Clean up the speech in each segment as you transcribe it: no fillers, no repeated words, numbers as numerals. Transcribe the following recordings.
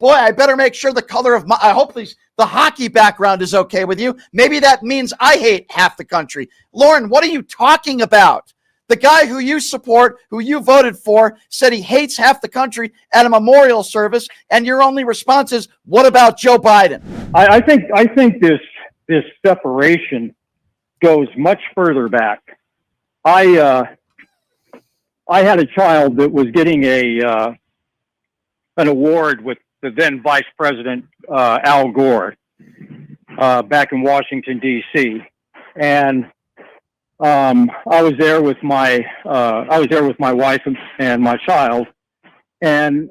boy, I better make sure the color of I hope the hockey background is okay with you. Maybe that means I hate half the country. Lauren, what are you talking about? The guy who you support, who you voted for, said he hates half the country at a memorial service, and your only response is, what about Joe Biden? I think this separation goes much further back. I had a child that was getting an award with the then Vice President Al Gore back in Washington D.C. and I was there with my wife and my child, and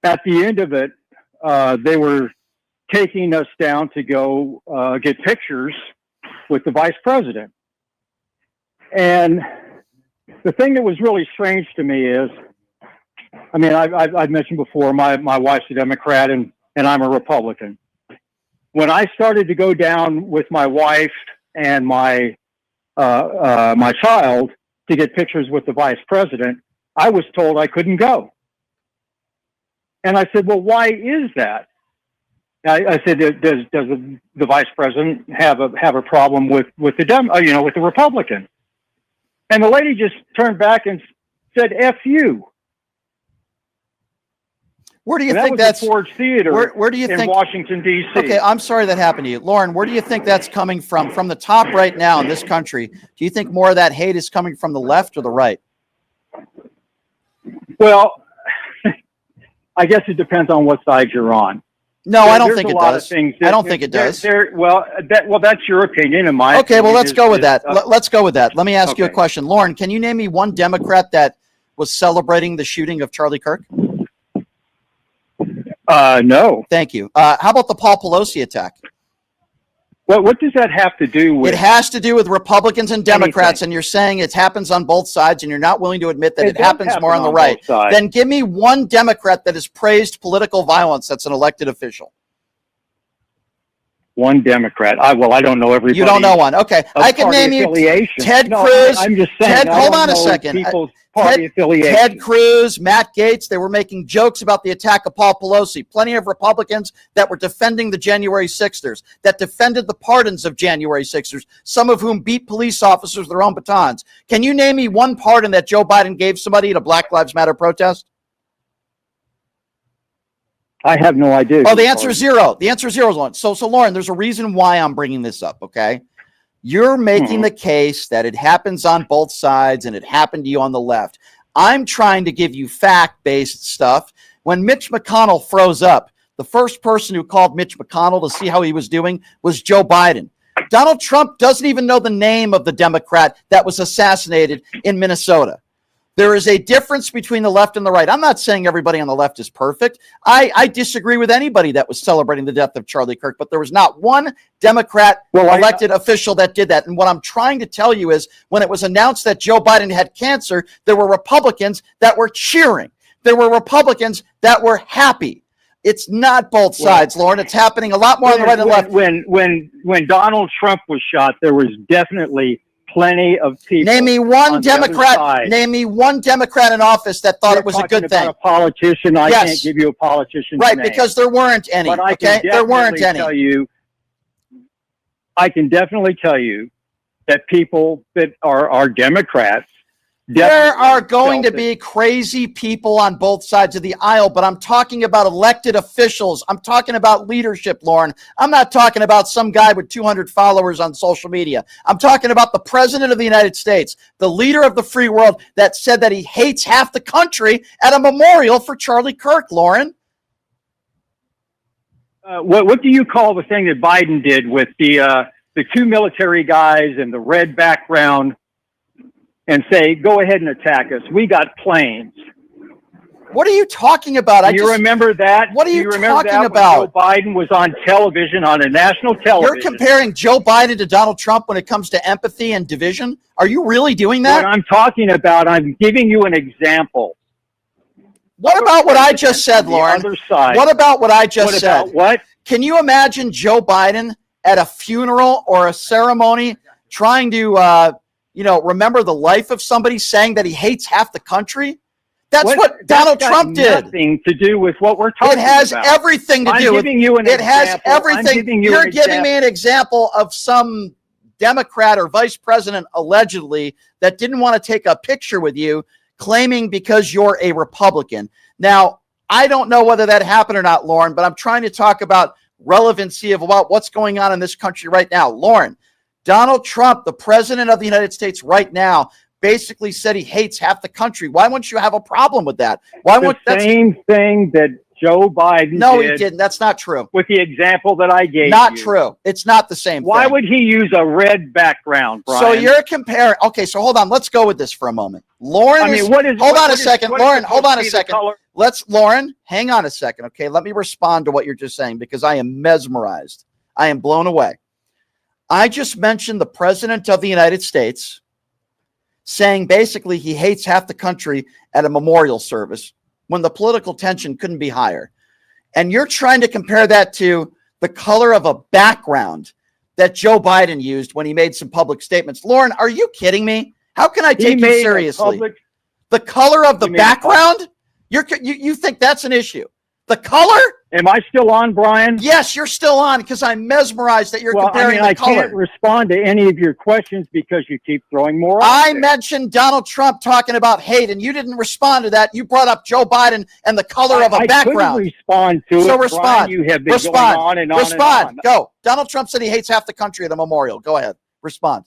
at the end of it, they were taking us down to go get pictures with the vice president. And the thing that was really strange to me is, I mean, I've mentioned before, my wife's a Democrat and I'm a Republican. When I started to go down with my wife and my child to get pictures with the vice president, I was told I couldn't go. And I said, well, why is that? I said, does the vice president have a problem with the Republican? And the lady just turned back and said, F you. Where do you think that's Ford Theater? Where do you think Washington D.C.? Okay, I'm sorry that happened to you, Lauren. Where do you think that's coming from? From the top right now in this country, do you think more of that hate is coming from the left or the right? Well, I guess it depends on what side you're on. No, I don't think it does. I don't think it does. Well, that's your opinion, and my. Okay, well, let's go with that. Let's go with that. Let me ask you a question, Lauren. Can you name me one Democrat that was celebrating the shooting of Charlie Kirk? No. Thank you. How about the Paul Pelosi attack? Well, what does that have to do with? It has to do with Republicans and Democrats, and you're saying it happens on both sides, and you're not willing to admit that it happens more on the right. Then give me one Democrat that has praised political violence that's an elected official. One Democrat. I don't know everybody. You don't know one. Okay. I can name you Ted Cruz. I'm just saying. Hold on a second. Ted Cruz, Matt Gaetz, they were making jokes about the attack of Paul Pelosi. Plenty of Republicans that were defending the January 6ers, that defended the pardons of January 6ers, some of whom beat police officers with their own batons. Can you name me one pardon that Joe Biden gave somebody at a Black Lives Matter protest? I have no idea. Oh, the answer is zero. The answer is zero, Lauren. So Lauren, there's a reason why I'm bringing this up, okay? You're making the case that it happens on both sides and it happened to you on the left. I'm trying to give you fact-based stuff. When Mitch McConnell froze up, the first person who called Mitch McConnell to see how he was doing was Joe Biden. Donald Trump doesn't even know the name of the Democrat that was assassinated in Minnesota. There is a difference between the left and the right. I'm not saying everybody on the left is perfect. I disagree with anybody that was celebrating the death of Charlie Kirk, but there was not one Democrat elected official that did that. And what I'm trying to tell you is when it was announced that Joe Biden had cancer, there were Republicans that were cheering. There were Republicans that were happy. It's not both sides, Lauren. It's happening a lot more on the right and left. When Donald Trump was shot, there was definitely plenty of people. Name me one Democrat. Name me one Democrat in office that thought it was a good thing. A politician. I can't give you a politician's name. Right, because there weren't any. But there weren't any. I can definitely tell you that people that are Democrats. There are going to be crazy people on both sides of the aisle, but I'm talking about elected officials. I'm talking about leadership, Lauren. I'm not talking about some guy with 200 followers on social media. I'm talking about the president of the United States, the leader of the free world that said that he hates half the country at a memorial for Charlie Kirk, Lauren. What do you call the thing that Biden did with the two military guys and the red background? And say, go ahead and attack us. We got planes. What are you talking about? You remember that? What are you talking about? Joe Biden was on television, on a national television. You're comparing Joe Biden to Donald Trump when it comes to empathy and division? Are you really doing that? What I'm talking about, I'm giving you an example. What about what I just said, Lauren? What about what I just said? What? Can you imagine Joe Biden at a funeral or a ceremony trying to remember the life of somebody, saying that he hates half the country? That's what Donald Trump did. Nothing to do with what we're talking about. It has everything to do with it. Has everything. You're giving me an example of some Democrat or vice president allegedly that didn't want to take a picture with you, claiming because you're a Republican. Now, I don't know whether that happened or not, Lauren, but I'm trying to talk about relevancy of about what's going on in this country right now. Lauren, Donald Trump, the president of the United States right now, basically said he hates half the country. Why wouldn't you have a problem with that? Why wouldn't the same thing that Joe Biden No, did he didn't. That's not true. With the example that I gave Not you. true. It's not the same Why thing. would he use a red background, Brian? So you're comparing. Okay, so hold on. Let's go with this for a moment. Lauren, hold on a second. Lauren, hold on a second. Lauren, hang on a second. Okay, let me respond to what you're just saying because I am mesmerized. I am blown away. I just mentioned the president of the United States saying basically he hates half the country at a memorial service when the political tension couldn't be higher. And you're trying to compare that to the color of a background that Joe Biden used when he made some public statements. Lauren, are you kidding me? How can I take you seriously? The color of the background? You think that's an issue? The color? Am I still on, Brian? Yes, you're still on because I'm mesmerized that you're comparing the color. I can't respond to any of your questions because you keep throwing more out I mentioned Donald Trump talking about hate, and you didn't respond to that. You brought up Joe Biden and the color of a background. I couldn't respond to so it, respond. Brian. You have been going on and on and on. Go. Donald Trump said he hates half the country at a memorial. Go ahead. Respond.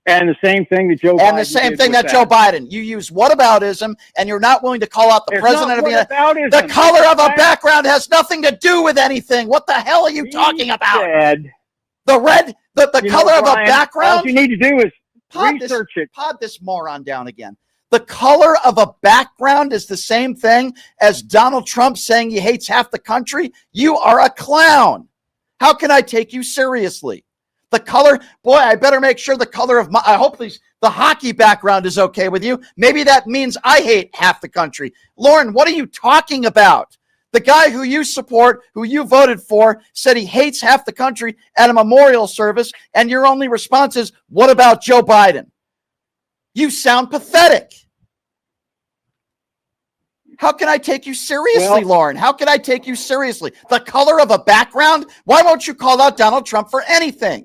And the same thing that Joe Biden. And the same thing that Joe Biden. You use whataboutism, and you're not willing to call out the president of the United States. The color of a background has nothing to do with anything. What the hell are you talking about? The red, the color of a background. All you need to do is research it. Pod this moron down again. The color of a background is the same thing as Donald Trump saying he hates half the country. You are a clown. How can I take you seriously? The color, boy, I better make sure the color of I hope the hockey background is okay with you. Maybe that means I hate half the country. Lauren, what are you talking about? The guy who you support, who you voted for, said he hates half the country at a memorial service, and your only response is, what about Joe Biden? You sound pathetic. How can I take you seriously, Lauren? How can I take you seriously? The color of a background? Why won't you call out Donald Trump for anything?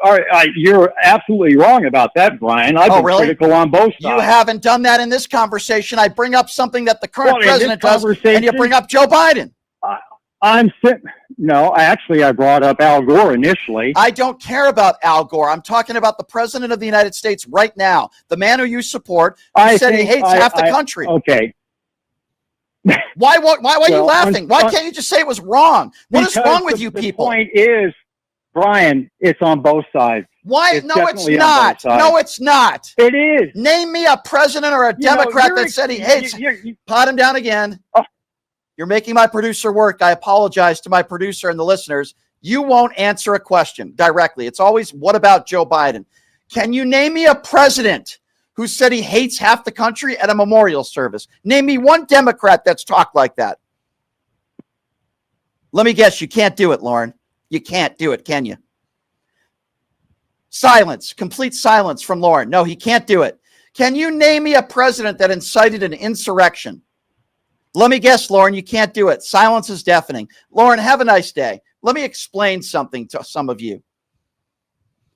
All right, you're absolutely wrong about that, Brian. I've been critical on both sides. You haven't done that in this conversation. I bring up something that the current president does, and you bring up Joe Biden. No, I brought up Al Gore initially. I don't care about Al Gore. I'm talking about the president of the United States right now, the man who you support, who said he hates half the country. Okay. Why are you laughing? Why can't you just say it was wrong? What is wrong with you people? The point is, Brian, it's on both sides. Why? No, it's not. No, it's not. It is. Name me a president or a Democrat that said he hates. Pot him down again. Oh. You're making my producer work. I apologize to my producer and the listeners. You won't answer a question directly. It's always, what about Joe Biden? Can you name me a president who said he hates half the country at a memorial service? Name me one Democrat that's talked like that. Let me guess, you can't do it, Lauren. You can't do it, can you? Silence, complete silence from Lauren. No, he can't do it. Can you name me a president that incited an insurrection? Let me guess, Lauren, you can't do it. Silence is deafening. Lauren, have a nice day. Let me explain something to some of you.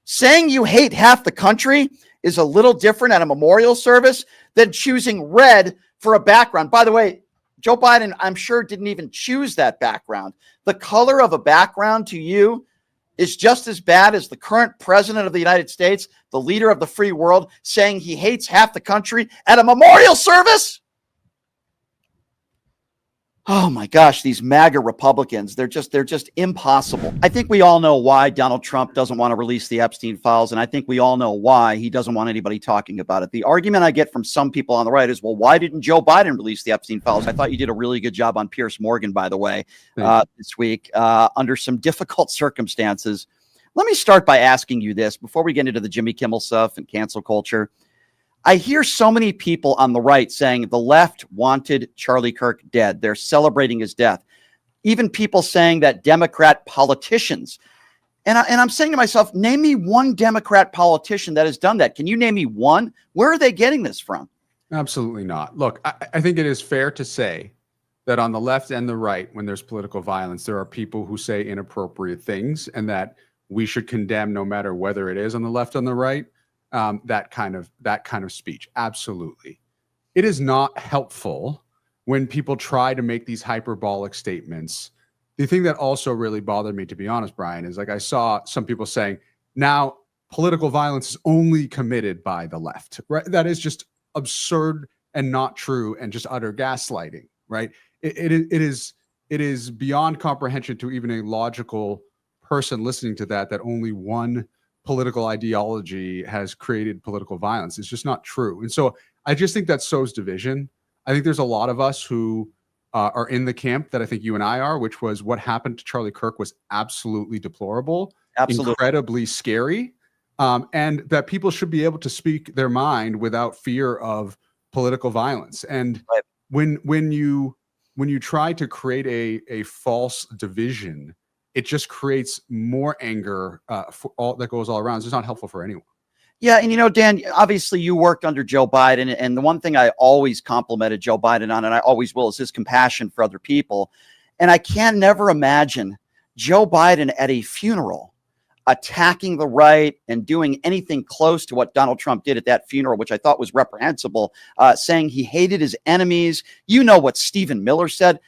Saying you hate half the country is a little different at a memorial service than choosing red for a background. By the way, Joe Biden, I'm sure, didn't even choose that background. The color of a background to you is just as bad as the current president of the United States, the leader of the free world, saying he hates half the country at a memorial service. Oh my gosh, these MAGA Republicans, they're just impossible. I think we all know why Donald Trump doesn't want to release the Epstein files, and I think we all know why he doesn't want anybody talking about it. The argument I get from some people on the right is, well, why didn't Joe Biden release the Epstein files? I thought you did a really good job on Piers Morgan, by the way, this week, under some difficult circumstances. Let me start by asking you this before we get into the Jimmy Kimmel stuff and cancel culture. I hear so many people on the right saying the left wanted Charlie Kirk dead. They're celebrating his death. Even people saying that Democrat politicians. And I'm saying to myself, name me one Democrat politician that has done that. Can you name me one? Where are they getting this from? Absolutely not. Look, I think it is fair to say that on the left and the right, when there's political violence, there are people who say inappropriate things, and that we should condemn no matter whether it is on the left or on the right. That kind of speech. Absolutely. It is not helpful when people try to make these hyperbolic statements. The thing that also really bothered me, to be honest, Brian, is like I saw some people saying, now political violence is only committed by the left, right? That is just absurd and not true and just utter gaslighting, right? It is beyond comprehension to even a logical person listening to that only one political ideology has created political violence. It's just not true. And so I just think that sows division. I think there's a lot of us who are in the camp that I think you and I are, which was what happened to Charlie Kirk was absolutely deplorable, incredibly scary, and that people should be able to speak their mind without fear of political violence. And Right. when you try to create a false division, it just creates more anger for all that goes all around. It's just not helpful for anyone. Yeah, and Dan, obviously you worked under Joe Biden, and the one thing I always complimented Joe Biden on, and I always will, is his compassion for other people. And I can never imagine Joe Biden at a funeral attacking the right and doing anything close to what Donald Trump did at that funeral, which I thought was reprehensible, saying he hated his enemies. You know what Stephen Miller said.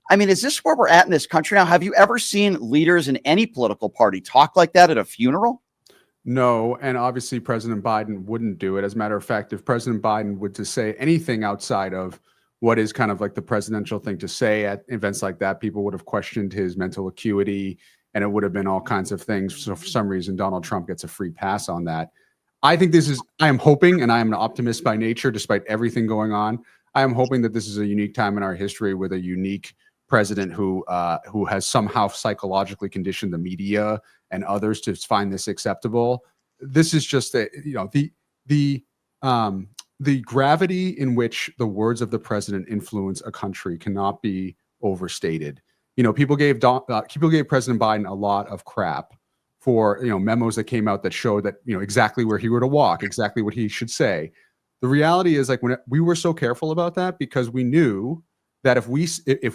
I mean, is this where we're at in this country now? Have you ever seen leaders in any political party talk like that at a funeral? No, and obviously President Biden wouldn't do it. As a matter of fact, if President Biden would to say anything outside of what is kind of like the presidential thing to say at events like that, people would have questioned his mental acuity, and it would have been all kinds of things. So for some reason, Donald Trump gets a free pass on that. I am hoping, and I am an optimist by nature, despite everything going on. I am hoping that this is a unique time in our history with a unique president who has somehow psychologically conditioned the media and others to find this acceptable. This is just the gravity in which the words of the president influence a country cannot be overstated. People gave President Biden a lot of crap for memos that came out that showed that exactly where he were to walk, exactly what he should say. The reality is, like, when we were so careful about that, because we knew that if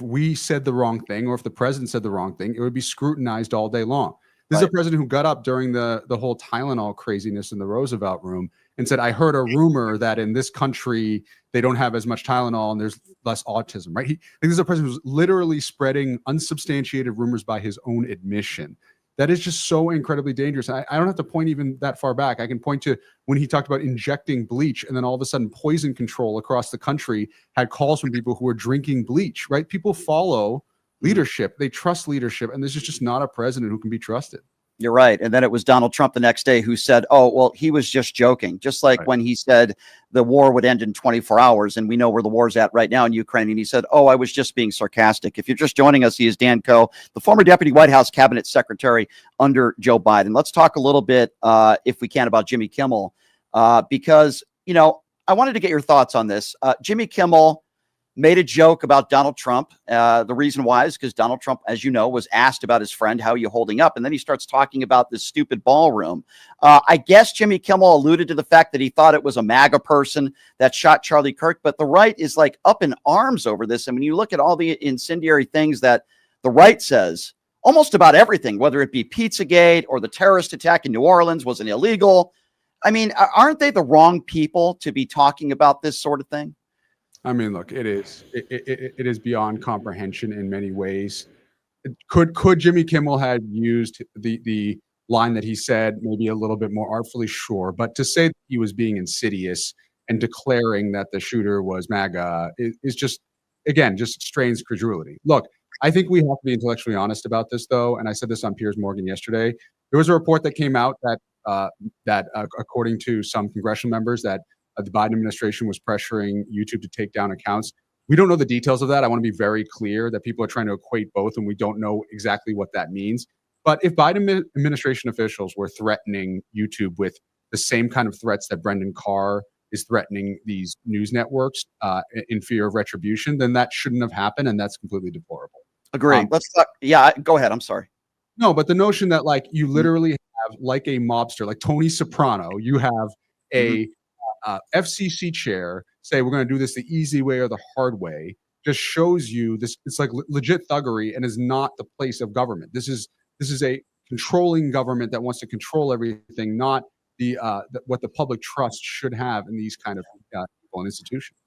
we said the wrong thing, or if the president said the wrong thing, it would be scrutinized all day long. This is a president who got up during the whole Tylenol craziness in the Roosevelt room and said, I heard a rumor that in this country they don't have as much Tylenol and there's less autism, right? This is a president who's literally spreading unsubstantiated rumors by his own admission. That is just so incredibly dangerous. I don't have to point even that far back. I can point to when he talked about injecting bleach, and then all of a sudden poison control across the country had calls from people who were drinking bleach, right? People follow leadership. They trust leadership, and this is just not a president who can be trusted. You're right. And then it was Donald Trump the next day who said, oh, well, he was just joking. Just like when he said the war would end in 24 hours. And we know where the war's at right now in Ukraine. And he said, oh, I was just being sarcastic. If you're just joining us, he is Dan Coe, the former deputy White House cabinet secretary under Joe Biden. Let's talk a little bit, if we can, about Jimmy Kimmel, because, I wanted to get your thoughts on this. Jimmy Kimmel made a joke about Donald Trump. The reason why is because Donald Trump, as you know, was asked about his friend, how are you holding up? And then he starts talking about this stupid ballroom. I guess Jimmy Kimmel alluded to the fact that he thought it was a MAGA person that shot Charlie Kirk, but the right is like up in arms over this. And when you look at all the incendiary things that the right says, almost about everything, whether it be Pizzagate or the terrorist attack in New Orleans wasn't illegal. I mean, aren't they the wrong people to be talking about this sort of thing? I mean, look, it is beyond comprehension in many ways. Could Jimmy Kimmel have used the line that he said maybe a little bit more artfully? Sure. But to say that he was being insidious and declaring that the shooter was MAGA is just, again, just strains credulity. Look, I think we have to be intellectually honest about this, though. And I said this on Piers Morgan yesterday. There was a report that came out that according to some congressional members, that the Biden administration was pressuring YouTube to take down accounts. We don't know the details of that. I want to be very clear that people are trying to equate both, and we don't know exactly what that means. But if Biden administration officials were threatening YouTube with the same kind of threats that Brendan Carr is threatening these news networks in fear of retribution, then that shouldn't have happened, and that's completely deplorable. Agree. Let's talk. Yeah, go ahead. I'm sorry. No, but the notion that, like, you literally have, like, a mobster, like Tony Soprano, you have a FCC chair say we're going to do this the easy way or the hard way just shows you this. It's like legit thuggery and is not the place of government. This is a controlling government that wants to control everything, not what the public trust should have in these kind of people and institutions.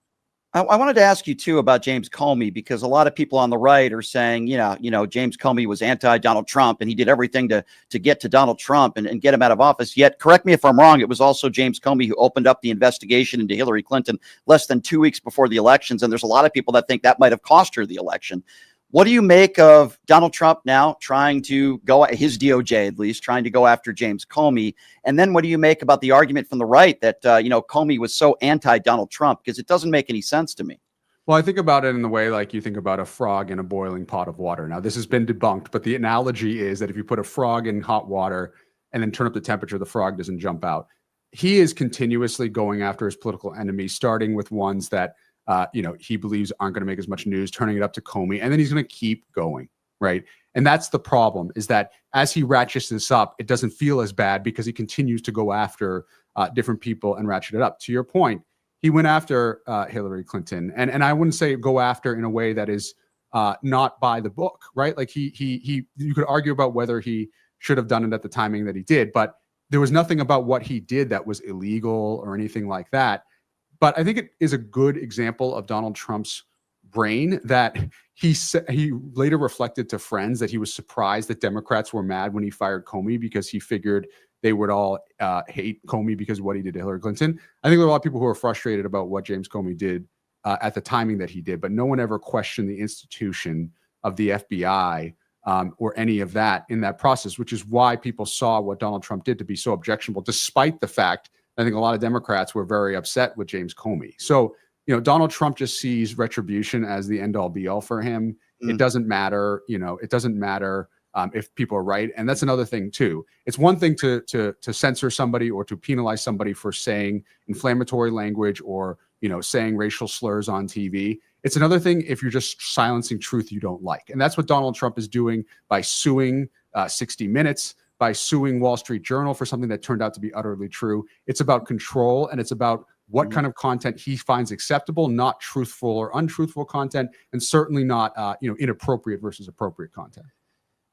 I wanted to ask you too about James Comey, because a lot of people on the right are saying, James Comey was anti-Donald Trump and he did everything to get to Donald Trump and get him out of office. Yet, correct me if I'm wrong, it was also James Comey who opened up the investigation into Hillary Clinton less than 2 weeks before the elections. And there's a lot of people that think that might have cost her the election. What do you make of Donald Trump now trying to go, his DOJ at least, trying to go after James Comey? And then what do you make about the argument from the right that, Comey was so anti-Donald Trump? Because it doesn't make any sense to me. Well, I think about it in the way like you think about a frog in a boiling pot of water. Now, this has been debunked, but the analogy is that if you put a frog in hot water and then turn up the temperature, the frog doesn't jump out. He is continuously going after his political enemies, starting with ones that he believes aren't going to make as much news, turning it up to Comey, and then he's going to keep going, right? And that's the problem, is that as he ratchets this up, it doesn't feel as bad because he continues to go after different people and ratchet it up. To your point, he went after Hillary Clinton, and I wouldn't say go after in a way that is not by the book, right? Like you could argue about whether he should have done it at the timing that he did, but there was nothing about what he did that was illegal or anything like that. But I think it is a good example of Donald Trump's brain that he later reflected to friends that he was surprised that Democrats were mad when he fired Comey because he figured they would all hate Comey because of what he did to Hillary Clinton. I think there are a lot of people who are frustrated about what James Comey did at the timing that he did, but no one ever questioned the institution of the FBI or any of that in that process, which is why people saw what Donald Trump did to be so objectionable, despite the fact I think a lot of Democrats were very upset with James Comey. So, Donald Trump just sees retribution as the end all be all for him. It doesn't matter, it doesn't matter if people are right. And that's another thing too. It's one thing to censor somebody or to penalize somebody for saying inflammatory language or, saying racial slurs on TV. It's another thing if you're just silencing truth you don't like. And that's what Donald Trump is doing by suing 60 Minutes, by suing Wall Street Journal for something that turned out to be utterly true. It's about control, and it's about what kind of content he finds acceptable, not truthful or untruthful content, and certainly not inappropriate versus appropriate content.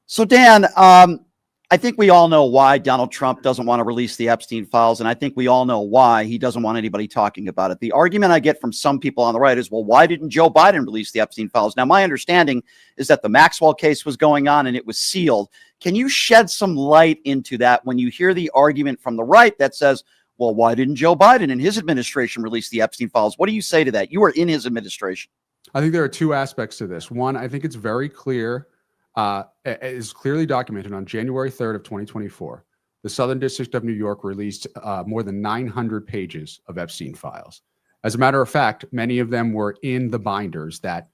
So, Dan, I think we all know why Donald Trump doesn't want to release the Epstein files, and I think we all know why he doesn't want anybody talking about it. The argument I get from some people on the right is, well, why didn't Joe Biden release the Epstein files? Now, my understanding is that the Maxwell case was going on and it was sealed. Can you shed some light into that when you hear the argument from the right that says, well, why didn't Joe Biden and his administration release the Epstein files? What do you say to that? You were in his administration. I think there are two aspects to this. One, I think it's very clear, is clearly documented on January 3rd of 2024. The Southern District of New York released more than 900 pages of Epstein files. As a matter of fact, many of them were in the binders that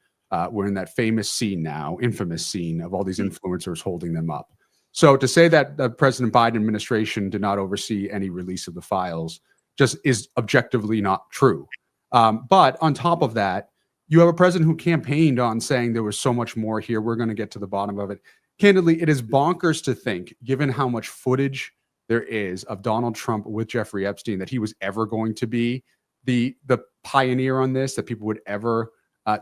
were in that famous scene now, infamous scene of all these influencers holding them up. So to say that the President Biden administration did not oversee any release of the files just is objectively not true. But on top of that, you have a president who campaigned on saying there was so much more here. We're going to get to the bottom of it. Candidly, it is bonkers to think, given how much footage there is of Donald Trump with Jeffrey Epstein, that he was ever going to be the pioneer on this, that people would ever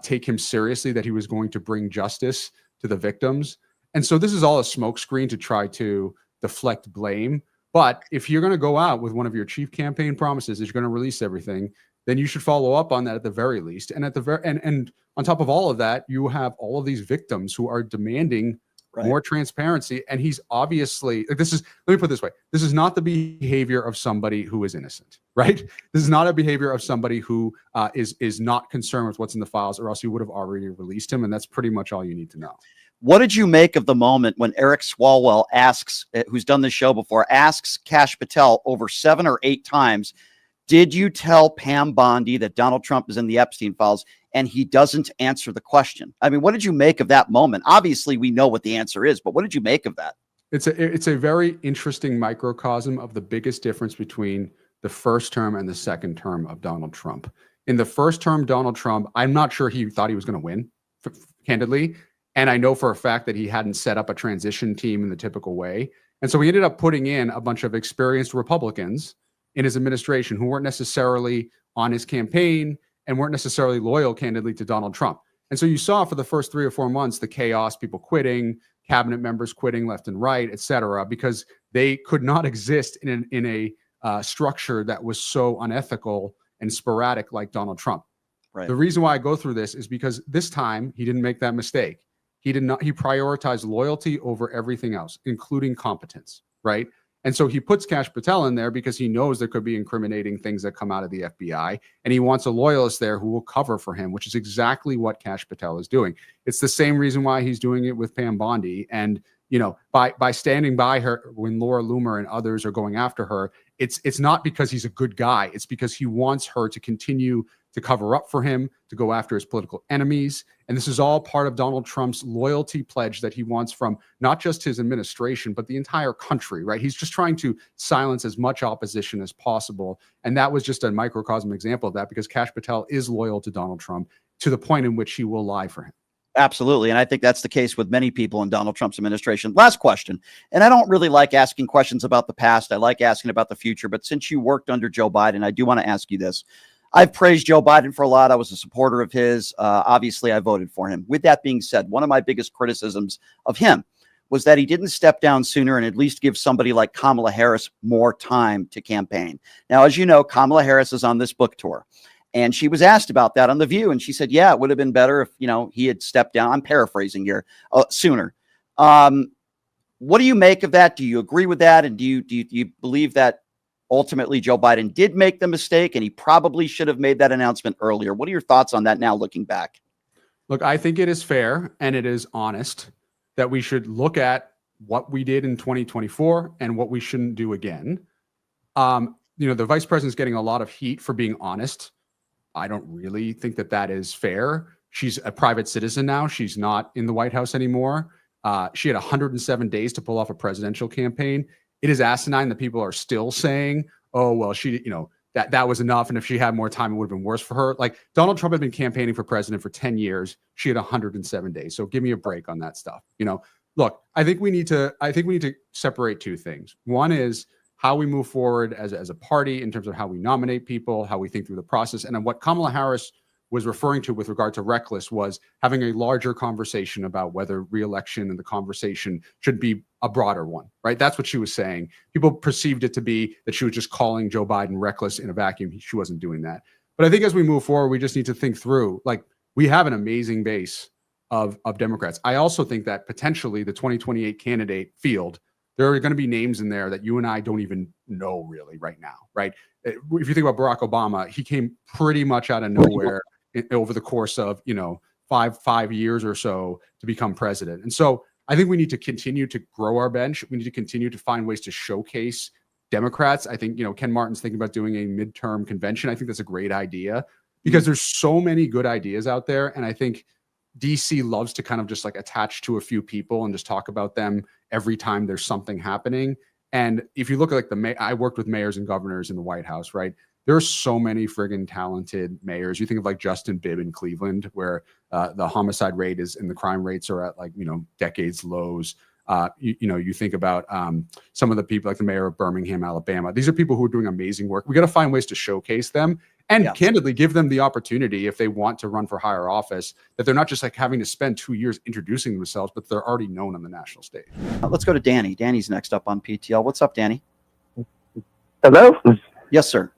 take him seriously, that he was going to bring justice to the victims. And so this is all a smokescreen to try to deflect blame. But if you're going to go out with one of your chief campaign promises is you're going to release everything, then you should follow up on that at the very least. And at the and on top of all of that, you have all of these victims who are demanding more transparency. And he's obviously like, let me put it this way. This is not the behavior of somebody who is innocent, right? This is not a behavior of somebody who is not concerned with what's in the files, or else you would have already released him. And that's pretty much all you need to know. What did you make of the moment when Eric Swalwell asks, who's done this show before, asks Kash Patel over 7 or 8 times, did you tell Pam Bondi that Donald Trump is in the Epstein files? And he doesn't answer the question. I mean, what did you make of that moment? Obviously, we know what the answer is, but what did you make of that? It's a very interesting microcosm of the biggest difference between the first term and the second term of Donald Trump. In the first term, Donald Trump, I'm not sure he thought he was going to win, candidly. And I know for a fact that he hadn't set up a transition team in the typical way. And so he ended up putting in a bunch of experienced Republicans in his administration who weren't necessarily on his campaign and weren't necessarily loyal, candidly, to Donald Trump. And so you saw for the first 3 or 4 months the chaos, people quitting, cabinet members quitting left and right, et cetera, because they could not exist in a structure that was so unethical and sporadic like Donald Trump. Right. The reason why I go through this is because this time he didn't make that mistake. He prioritized loyalty over everything else, including competence, right? And so he puts Kash Patel in there because he knows there could be incriminating things that come out of the FBI, and he wants a loyalist there who will cover for him, which is exactly what Kash Patel is doing. It's the same reason why he's doing it with Pam Bondi. And, you know, by standing by her when Laura Loomer and others are going after her, it's not because he's a good guy. It's because he wants her to continue to cover up for him, to go after his political enemies. And this is all part of Donald Trump's loyalty pledge that he wants from not just his administration, but the entire country, right? He's just trying to silence as much opposition as possible. And that was just a microcosm example of that, because Kash Patel is loyal to Donald Trump to the point in which he will lie for him. Absolutely. And I think that's the case with many people in Donald Trump's administration. Last question. And I don't really like asking questions about the past. I like asking about the future. But since you worked under Joe Biden, I do want to ask you this. I've praised Joe Biden for a lot. I was a supporter of his. Obviously, I voted for him. With that being said, one of my biggest criticisms of him was that he didn't step down sooner and at least give somebody like Kamala Harris more time to campaign. Now, as you know, Kamala Harris is on this book tour. And she was asked about that on The View. And she said, yeah, it would have been better if, you know, he had stepped down. I'm paraphrasing here, sooner. What do you make of that? Do you agree with that? And do you believe that ultimately Joe Biden did make the mistake and he probably should have made that announcement earlier? What are your thoughts on that now looking back? Look, I think it is fair and it is honest that we should look at what we did in 2024 and what we shouldn't do again. You know, the vice president's getting a lot of heat for being honest. I don't really think that that is fair. She's a private citizen now. She's not in the White House anymore. She had 107 days to pull off a presidential campaign. It is asinine that people are still saying, oh, well, she, you know, that was enough. And if she had more time, it would have been worse for her. Like, Donald Trump had been campaigning for president for 10 years. She had 107 days. So give me a break on that stuff. You know, look, I think we need to separate two things. One is how we move forward as a party in terms of how we nominate people, how we think through the process. And then what Kamala Harris was referring to with regard to reckless was having a larger conversation about whether re-election and the conversation should be a broader one, right? That's what she was saying. People perceived it to be that she was just calling Joe Biden reckless in a vacuum. She wasn't doing that. But I think as we move forward, we just need to think through, like, we have an amazing base of Democrats. I also think that potentially the 2028 candidate field, there are going to be names in there that you and I don't even know really right now, right? If you think about Barack Obama, he came pretty much out of nowhere over the course of, you know, five years or so to become president. And so I think we need to continue to grow our bench. We need to continue to find ways to showcase Democrats. I think, you know, Ken Martin's thinking about doing a midterm convention. I think that's a great idea because there's so many good ideas out there. And I think DC loves to kind of just like attach to a few people and just talk about them every time there's something happening. And if you look at like I worked with mayors and governors in the White House, right? There are so many friggin' talented mayors. You think of like Justin Bibb in Cleveland, where the homicide rate is and the crime rates are at, like, you know, decades lows. You think about some of the people like the mayor of Birmingham, Alabama. These are people who are doing amazing work. We got to find ways to showcase them and candidly give them the opportunity, if they want to run for higher office, that they're not just like having to spend 2 years introducing themselves, but they're already known on the national stage. Let's go to Danny. Danny's next up on PTL. What's up, Danny? Hello? Yes, sir.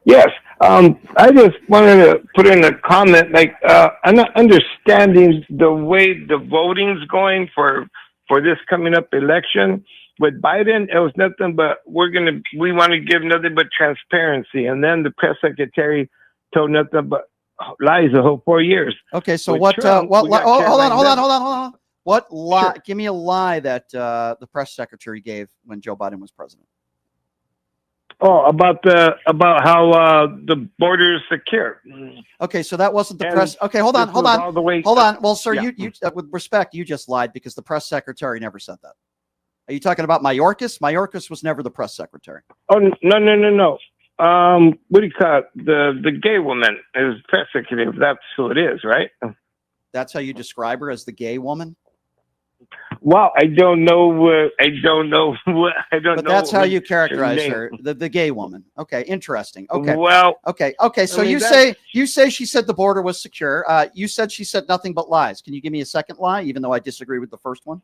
Yes. I just wanted to put in a comment, like, I'm not understanding the way the voting's going for this coming up election. With Biden, it was nothing but we want to give nothing but transparency. And then the press secretary told nothing but lies the whole 4 years. Okay, so With Trump, hold on. What lie? Sure. Give me a lie that the press secretary gave when Joe Biden was president. Oh, about how the border is secure. Okay, so that wasn't the And press. Okay, hold on. all the way Hold on. Well, sir, Yeah. you with respect, you just lied because the press secretary never said that. Are you talking about Mayorkas? Mayorkas was never the press secretary. Oh, no. What do you call it? The gay woman is press secretary. That's who it is, right? That's how you describe her, as the gay woman? Well, I don't know what. I don't know what. I don't But know. that's how you her characterize name. her, the gay woman. Okay, interesting. Okay. Well, Okay. So I mean, you say she said the border was secure. You said she said nothing but lies. Can you give me a second lie, even though I disagree with the first one?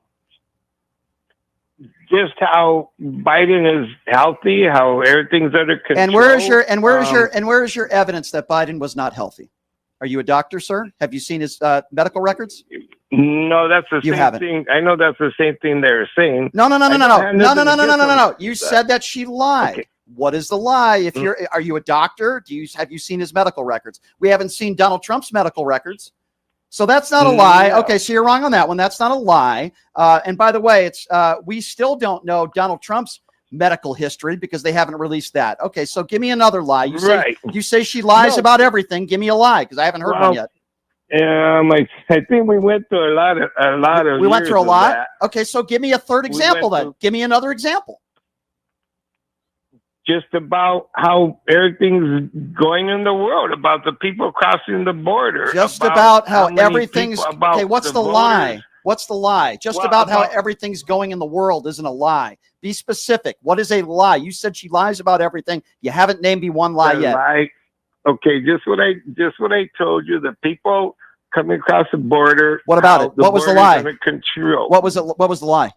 just how Biden is healthy, how everything's under control. And where is your evidence that Biden was not healthy? Are you a doctor, sir? Have you seen his medical records? No, that's the You same haven't. thing. I know that's the same thing they're saying. No. No. You said that she lied. Okay. What is the lie? If are you a doctor? Have you seen his medical records? We haven't seen Donald Trump's medical records. So that's not a lie. No. Okay, so you're wrong on that one. That's not a lie. And by the way, it's we still don't know Donald Trump's medical history because they haven't released that. Okay, so give me another lie. You say she lies about everything. Give me a lie because I haven't heard one yet. I think we went through a lot of. We went through a years of lot. that. Okay, so give me a third example then. Give me another example. Just about how everything's going in the world, about the people crossing the border. Just about how many everything's people, about okay. What's the voters. lie? What's the lie? Just Well, about how about- everything's going in the world isn't a lie. Be specific. What is a lie? You said she lies about everything. You haven't named me one lie yet. Okay, just what I told you. The people coming across the border. What about it? What was the lie? Under control. What was it? What was the lie?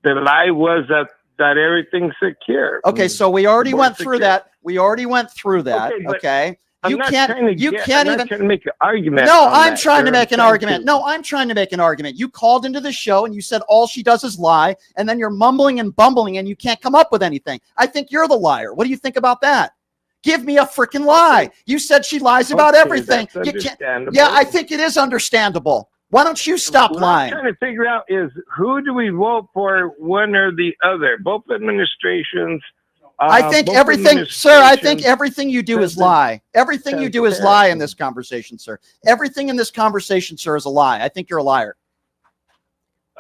The lie was that everything's secure. Okay, so we already Border went through secure. that. We already went through that. Okay, but Okay. I'm You not can't trying to make an argument. No, on I'm that, trying to sir. make an I'm trying argument. to- No, I'm trying to make an argument. You called into the show and you said all she does is lie, and then you're mumbling and bumbling and you can't come up with anything. I think you're the liar. What do you think about that? Give me a freaking lie. You said she lies about Okay, everything. that's You can't. understandable. Yeah, I think it is understandable. Why don't you stop What lying? I'm trying to figure out is who do we vote for, one or the other? Both administrations. I think both everything, sir, I think administrations- everything you do is lie. Everything you do is lie in this conversation, sir. Everything in this conversation, sir, is a lie. I think you're a liar.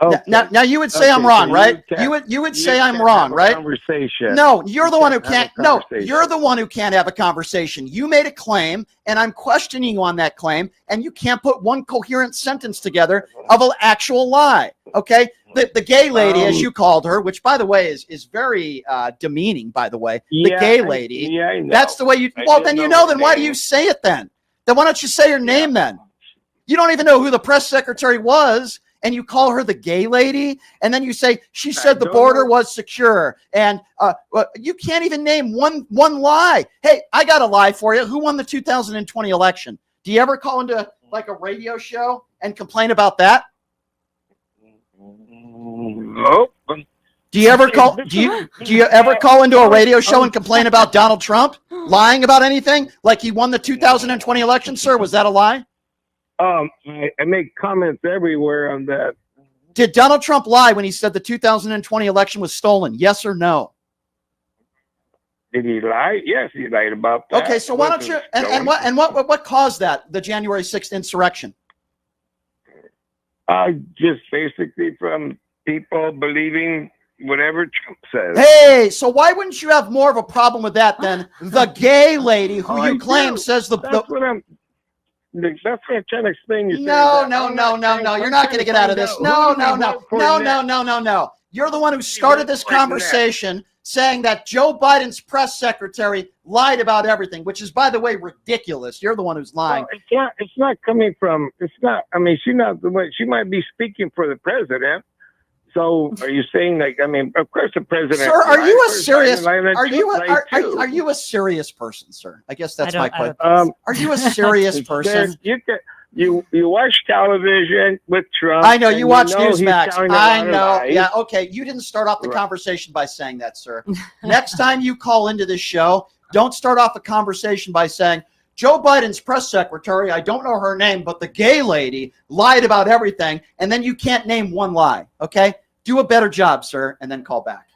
Okay. Now you would say I'm Okay, wrong, so right? you You would You say I'm can't wrong, have a right? Conversation. No, you're the one who can't can't. have a No, conversation. you're the one who can't have a conversation. You made a claim, and I'm questioning you on that claim, and you can't put one coherent sentence together of an actual lie. Okay, the gay lady, as you called her, which by the way is very demeaning. By the way, the gay lady. I know. That's the way you. I Well, didn't then you know know. her Then why do name. you say it then? Then why don't you say her name then? You don't even know who the press secretary was, and you call her the gay lady, and then you say she said the don't border know. was secure, and you can't even name one lie. Hey, I got a lie for you. Who won the 2020 election? Do you ever call into like a radio show and complain about that? Nope. Do you ever call? Do you ever call into a radio show and complain about Donald Trump lying about anything, like he won the 2020 election? Sir, was that a lie? I make comments everywhere on that. Did Donald Trump lie when he said the 2020 election was stolen? Yes or no? Did he lie? Yes, he lied about that. Okay, so why don't you? And what caused that? The January 6th insurrection? Just basically from people believing whatever Trump says. Hey, so why wouldn't you have more of a problem with that than the gay lady who I you claim do. says That's what I'm trying to explain. No. You're not going to get out of this. No. You're the one who started this conversation saying that Joe Biden's press secretary lied about everything, which is, by the way, ridiculous. You're the one who's lying. It's not coming from. It's not. I mean, she's not the way. She might be speaking for the president. So, are you saying like? I mean, of course, the president. Sir, are you a lied serious? first, and Are you too. are you a serious person, sir? I guess that's my question. Um, Are you a serious person? You watch television with Trump. I know you watch know he's Newsmax. telling a I lot of know. lies. Yeah, okay. You didn't start off the Right. conversation by saying that, sir. Next time you call into this show, don't start off a conversation by saying, Joe Biden's press secretary, I don't know her name, but the gay lady lied about everything, and then you can't name one lie, okay? Do a better job, sir, and then call back.